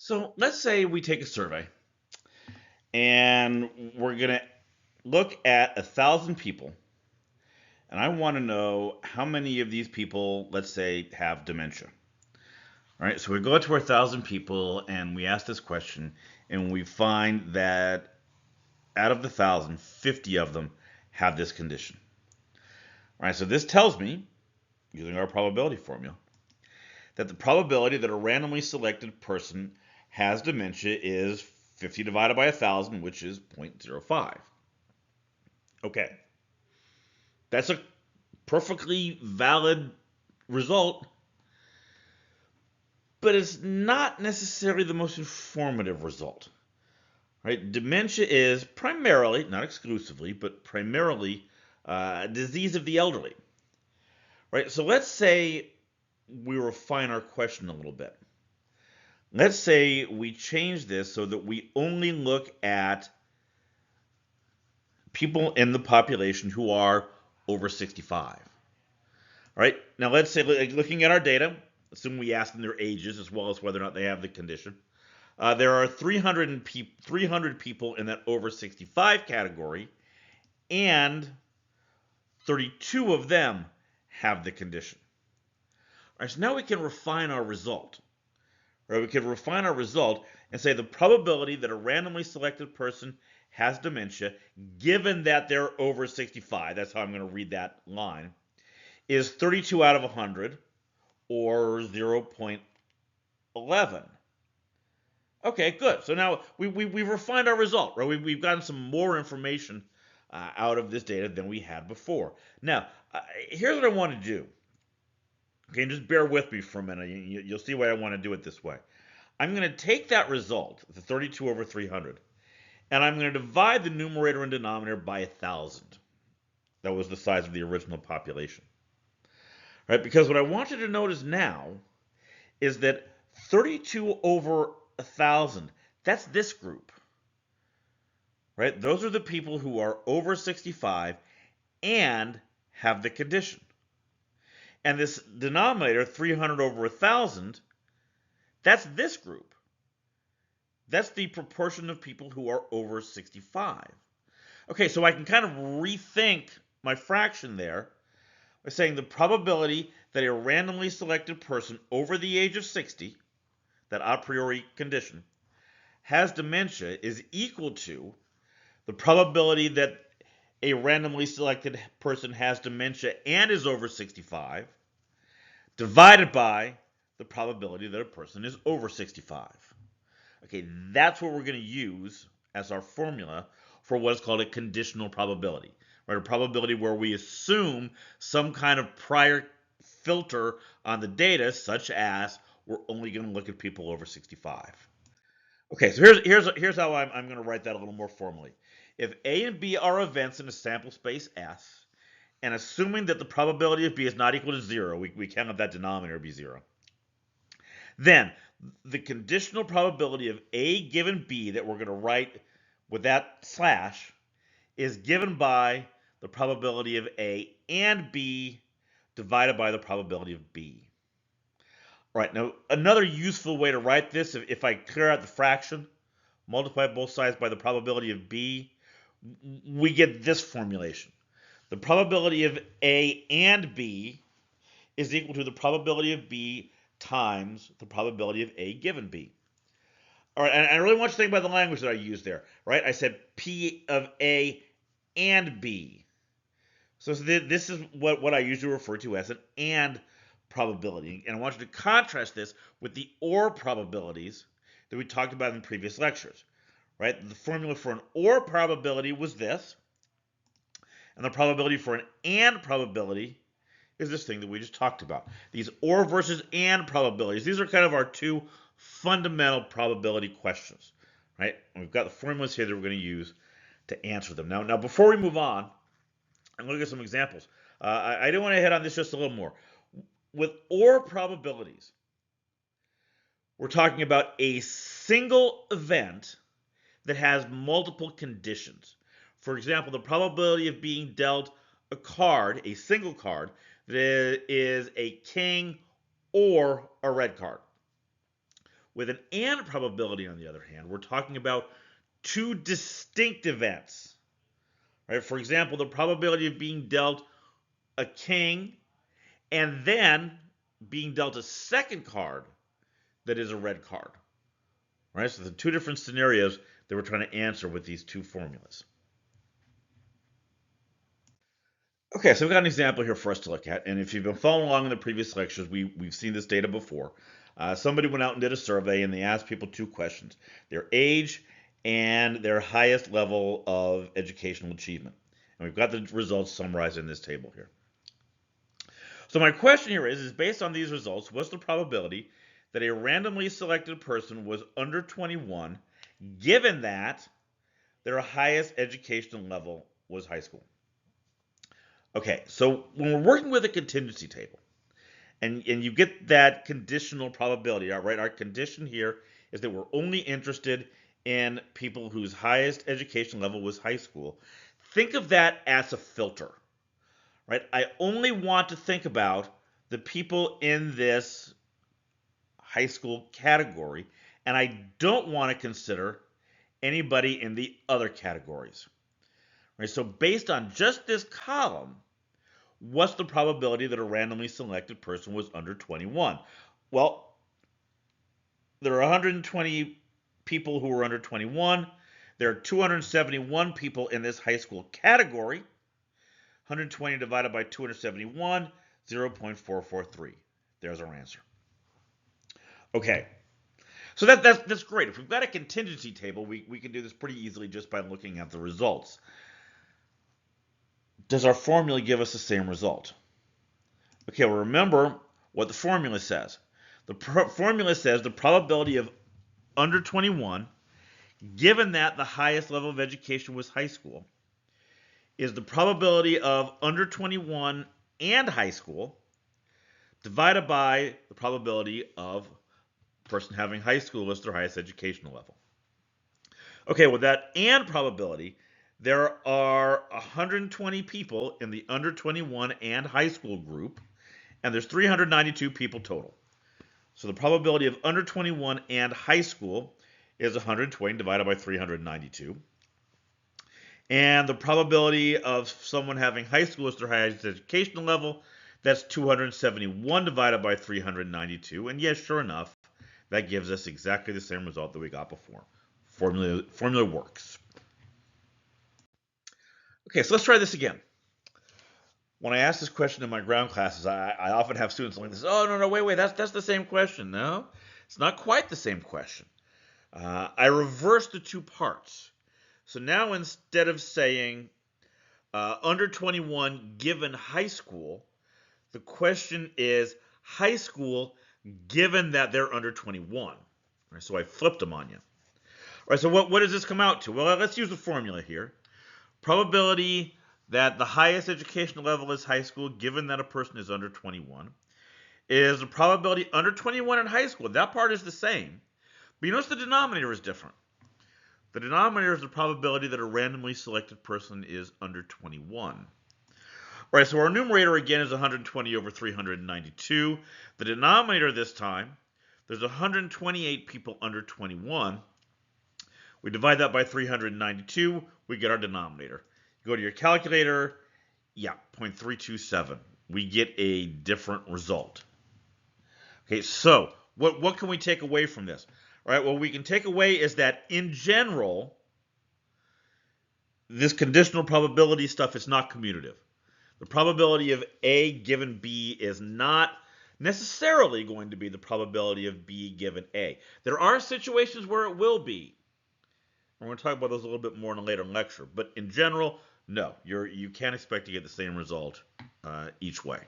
So let's say we take a survey and we're going to look at 1,000 people, and I want to know how many of these people, let's say, have dementia. All right, so we go to our 1,000 people and we ask this question, and we find that out of the 1,000, 50 of them have this condition. All right, so this tells me, using our probability formula, that the probability that a randomly selected person has dementia is 50 divided by 1,000, which is 0.05. Okay, that's a perfectly valid result, but it's not necessarily the most informative result. Right? Dementia is primarily, not exclusively, but primarily a disease of the elderly. Right? So let's say we refine our question a little bit. Let's say we change this so that we only look at people in the population who are over 65. All right. Now let's say, looking at our data, assume we ask them their ages as well as whether or not they have the condition. There are 300 people in that over 65 category, and 32 of them have the condition. All right, so now we can refine our result. Right, we can refine our result and say the probability that a randomly selected person has dementia, given that they're over 65, that's how I'm going to read that line, is 32 out of 100, or 0.11. Okay, good. So now we've refined our result, right? We've gotten some more information out of this data than we had before. Now, here's what I want to do. Okay, and just bear with me for a minute. You'll see why I want to do it this way. I'm going to take that result, the 32 over 300, and I'm going to divide the numerator and denominator by 1,000. That was the size of the original population. Right? Because what I want you to notice now is that 32 over 1,000, that's this group. Right? Those are the people who are over 65 and have the condition. And this denominator, 300 over 1,000, that's this group. That's the proportion of people who are over 65. Okay, so I can kind of rethink my fraction there by saying the probability that a randomly selected person over the age of 60, that a priori condition, has dementia is equal to the probability that a randomly selected person has dementia and is over 65 divided by the probability that a person is over 65. Okay, that's what we're going to use as our formula for what is called a conditional probability, right? A probability where we assume some kind of prior filter on the data, such as we're only going to look at people over 65. Okay, so here's how I'm going to write that a little more formally. If A and B are events in a sample space S, and assuming that the probability of B is not equal to 0, we can't have that denominator be 0, then the conditional probability of A given B that we're going to write with that slash is given by the probability of A and B divided by the probability of B. All right, now another useful way to write this, if I clear out the fraction, multiply both sides by the probability of B, we get this formulation. The probability of A and B is equal to the probability of B times the probability of A given B. All right, and I really want you to think about the language that I used there, right? I said P of A and B. So this is what I usually refer to as an and probability. And I want you to contrast this with the or probabilities that we talked about in previous lectures, right? The formula for an or probability was this, and the probability for an and probability is this thing that we just talked about. These or versus and probabilities, these are kind of our two fundamental probability questions, right? And we've got the formulas here that we're going to use to answer them. Now, before we move on, I'm going to look at some examples. I do want to hit on this just a little more. With or probabilities, we're talking about a single event that has multiple conditions. For example, the probability of being dealt a card, a single card, that is a king or a red card. With an and probability, on the other hand, we're talking about two distinct events. Right? For example, the probability of being dealt a king and then being dealt a second card that is a red card. Right? So the two different scenarios that we're trying to answer with these two formulas. Okay, so we've got an example here for us to look at, and if you've been following along in the previous lectures, we've seen this data before. Somebody went out and did a survey, and they asked people two questions: their age and their highest level of educational achievement. And we've got the results summarized in this table here. So my question here is based on these results, what's the probability that a randomly selected person was under 21, given that their highest educational level was high school? Okay, so when we're working with a contingency table, and you get that conditional probability, all right, our condition here is that we're only interested in people whose highest education level was high school. Think of that as a filter, right? I only want to think about the people in this high school category, and I don't want to consider anybody in the other categories. Right? So based on just this column, what's the probability that a randomly selected person was under 21? Well, there are 120 people who were under 21. There are 271 people in this high school category. 120 divided by 271, 0.443. There's our answer. Okay, so that's great. If we've got a contingency table, we can do this pretty easily just by looking at the results. Does our formula give us the same result? Okay, well, remember what the formula says. The formula says the probability of under 21, given that the highest level of education was high school, is the probability of under 21 and high school divided by the probability of the person having high school as their highest educational level. Okay, with that and probability, there are 120 people in the under 21 and high school group, and there's 392 people total. So the probability of under 21 and high school is 120 divided by 392. And the probability of someone having high school as their highest educational level, that's 271 divided by 392. And yes, sure enough, that gives us exactly the same result that we got before. Formula works. Okay, so let's try this again. When I ask this question in my ground classes, I often have students like this. Oh, no, wait, that's the same question. No, it's not quite the same question. I reverse the two parts. So now instead of saying under 21 given high school, the question is high school given that they're under 21. Right, so I flipped them on you. All right, so what does this come out to? Well, let's use the formula here. Probability that the highest educational level is high school given that a person is under 21 is the probability under 21 in high school. That part is the same, but you notice the denominator is different. The denominator is the probability that a randomly selected person is under 21. All right, so our numerator again is 120 over 392. The denominator this time, there's 128 people under 21. We divide that by 392, we get our denominator. You go to your calculator, yeah, 0.327. We get a different result. Okay, so what can we take away from this? All right, what we can take away is that in general, this conditional probability stuff is not commutative. The probability of A given B is not necessarily going to be the probability of B given A. There are situations where it will be. We're going to talk about those a little bit more in a later lecture. But in general, no, you can't expect to get the same result each way.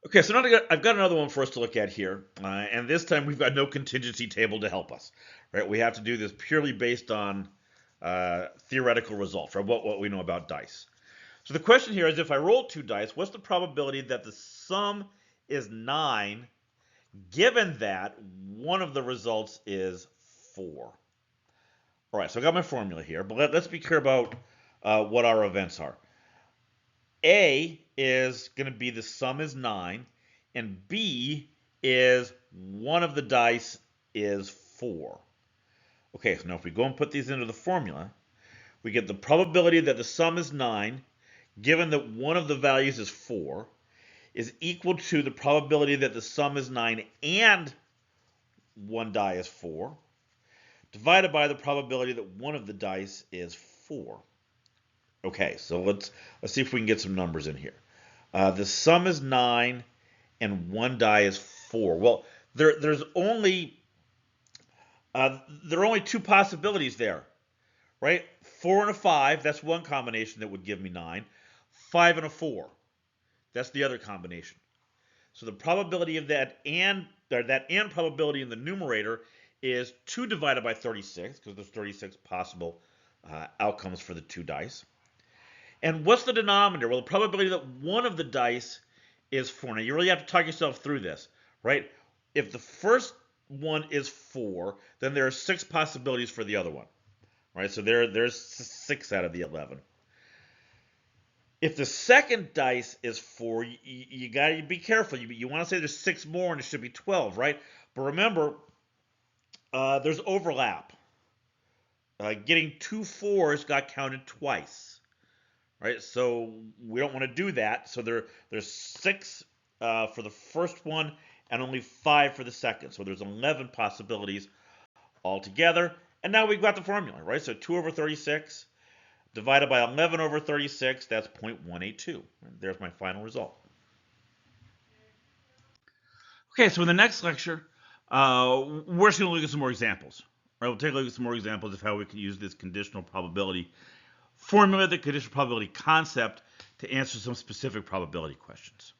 Okay, so now I've got another one for us to look at here, and this time we've got no contingency table to help us. Right, we have to do this purely based on theoretical results, right? What we know about dice. So the question here is, if I roll two dice, what's the probability that the sum is 9, given that one of the results is 4? All right, so I got my formula here, but let's be clear about what our events are. A is going to be the sum is 9, and B is one of the dice is 4. Okay, so now if we go and put these into the formula, we get the probability that the sum is 9, given that one of the values is 4, is equal to the probability that the sum is 9 and one die is 4, divided by the probability that one of the dice is 4. Okay, so let's see if we can get some numbers in here. The sum is 9 and one die is 4. Well, there's only there are only two possibilities there, right? 4 and a 5, that's one combination that would give me 9. 5 and a 4, that's the other combination. So the probability of that and probability in the numerator is 2 divided by 36, because there's 36 possible outcomes for the two dice. And what's the denominator? Well, the probability that one of the dice is 4. Now, you really have to talk yourself through this, right? If the first one is 4, then there are 6 possibilities for the other one, right? So there's 6 out of the 11. If the second dice is 4, you got to be careful. You want to say there's 6 more and it should be 12, right? But remember, there's overlap. Getting 2 4s got counted twice, right? So we don't want to do that. So there's 6 for the first one and only 5 for the second. So there's 11 possibilities altogether. And now we've got the formula, right? So 2 over 36 divided by 11 over 36, that's 0.182. There's my final result. Okay, so in the next lecture, we're just going to look at some more examples. Right? We'll take a look at some more examples of how we can use this conditional probability formula, the conditional probability concept, to answer some specific probability questions.